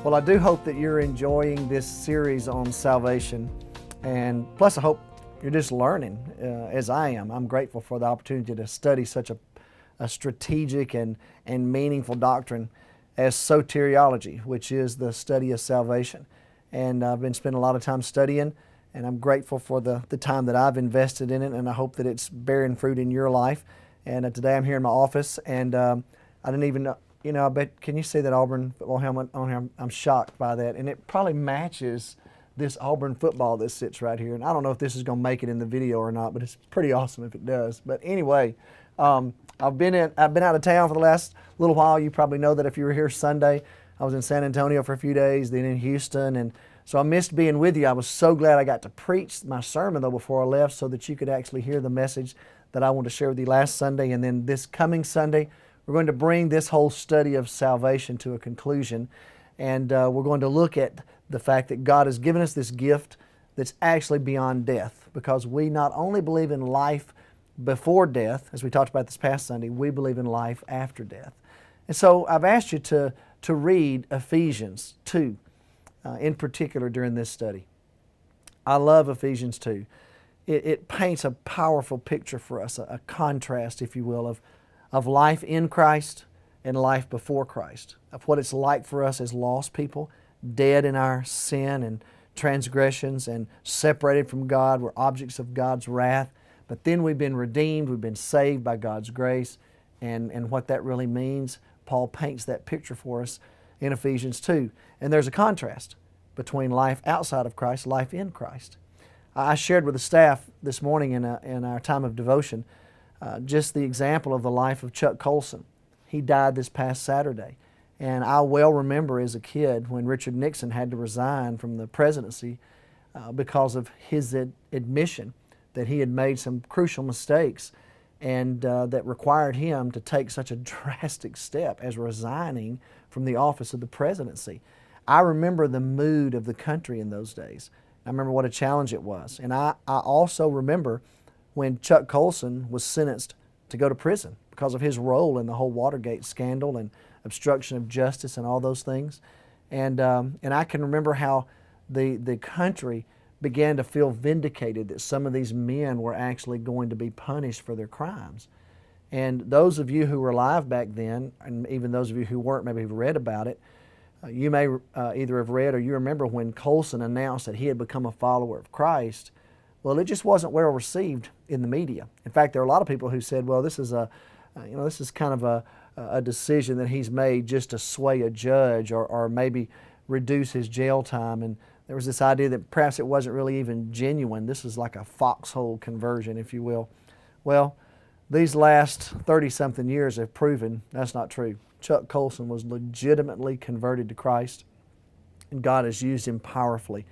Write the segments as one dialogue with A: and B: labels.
A: Well, I do hope that you're enjoying this series on salvation, and plus I hope you're just learning as I am. I'm grateful for the opportunity to study such a strategic and meaningful doctrine as soteriology, which is the study of salvation. And I've been spending a lot of time studying, and I'm grateful for the time that I've invested in it, and I hope that it's bearing fruit in your life. And today I'm here in my office, and I didn't even know, I bet, can you see that Auburn football helmet on here? I'm shocked by that, and it probably matches this Auburn football that sits right here. And I don't know if this is going to make it in the video or not, but it's pretty awesome if it does. But anyway, I've been out of town for the last little while. You probably know that if you were here Sunday, I was in San Antonio for a few days, then in Houston, and so I missed being with you. I was so glad I got to preach my sermon though before I left, so that you could actually hear the message that I wanted to share with you last Sunday. And then this coming Sunday, we're going to bring this whole study of salvation to a conclusion, and we're going to look at the fact that God has given us this gift that's actually beyond death, because we not only believe in life before death, as we talked about this past Sunday, we believe in life after death. And so I've asked you to read Ephesians 2 in particular during this study. I love Ephesians 2. It paints a powerful picture for us, a contrast, if you will, of life in Christ and life before Christ, of what it's like for us as lost people, dead in our sin and transgressions and separated from God. We're objects of God's wrath. But then we've been redeemed, we've been saved by God's grace, and what that really means, Paul paints that picture for us in Ephesians 2. And there's a contrast between life outside of Christ, life in Christ. I shared with the staff this morning in our time of devotion just the example of the life of Chuck Colson. He died this past Saturday. And I well remember as a kid when Richard Nixon had to resign from the presidency because of his admission that he had made some crucial mistakes, and that required him to take such a drastic step as resigning from the office of the presidency. I remember the mood of the country in those days. I remember what a challenge it was. And I also remember when Chuck Colson was sentenced to go to prison because of his role in the whole Watergate scandal and obstruction of justice and all those things. And I can remember how the country began to feel vindicated that some of these men were actually going to be punished for their crimes. And those of you who were alive back then, and even those of you who weren't, maybe have read about it, you may either have read or you remember when Colson announced that he had become a follower of Christ. Well, it just wasn't well received in the media. In fact, there are a lot of people who said, well, this is kind of a decision that he's made just to sway a judge or maybe reduce his jail time. And there was this idea that perhaps it wasn't really even genuine. This is like a foxhole conversion, if you will. Well, these last 30-something years have proven that's not true. Chuck Colson was legitimately converted to Christ, and God has used him powerfully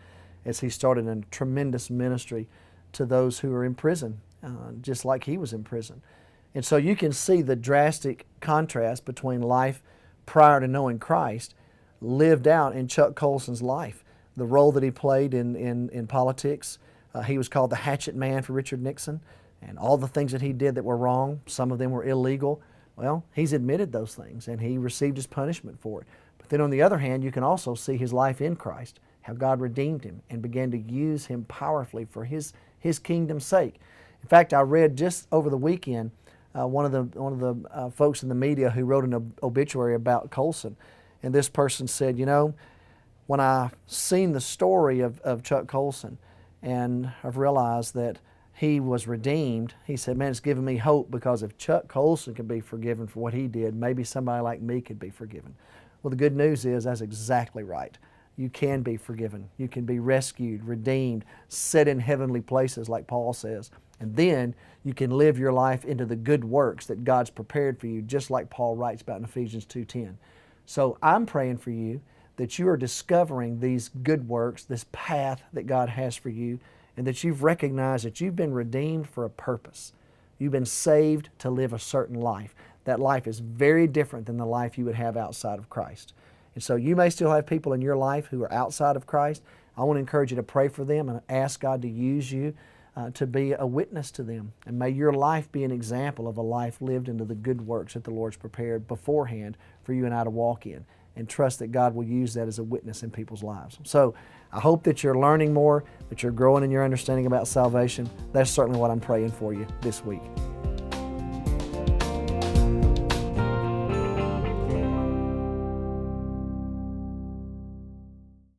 A: as he started a tremendous ministry to those who are in prison, just like he was in prison. And so you can see the drastic contrast between life prior to knowing Christ lived out in Chuck Colson's life. The role that he played in politics. He was called the hatchet man for Richard Nixon, and all the things that he did that were wrong, some of them were illegal. Well, he's admitted those things, and he received his punishment for it. But then on the other hand, you can also see his life in Christ, how God redeemed him and began to use him powerfully for his kingdom's sake. In fact, I read just over the weekend one of the folks in the media who wrote an obituary about Colson, and this person said, when I seen the story of Chuck Colson and I've realized that he was redeemed, he said, man, it's given me hope, because if Chuck Colson could be forgiven for what he did, maybe somebody like me could be forgiven. Well, the good news is that's exactly right. You can be forgiven. You can be rescued, redeemed, set in heavenly places like Paul says. And then you can live your life into the good works that God's prepared for you, just like Paul writes about in Ephesians 2:10. So I'm praying for you that you are discovering these good works, this path that God has for you, and that you've recognized that you've been redeemed for a purpose. You've been saved to live a certain life. That life is very different than the life you would have outside of Christ. And so you may still have people in your life who are outside of Christ. I want to encourage you to pray for them and ask God to use you to be a witness to them. And may your life be an example of a life lived into the good works that the Lord's prepared beforehand for you and I to walk in. and trust that God will use that as a witness in people's lives. So I hope that you're learning more, that you're growing in your understanding about salvation. That's certainly what I'm praying for you this week.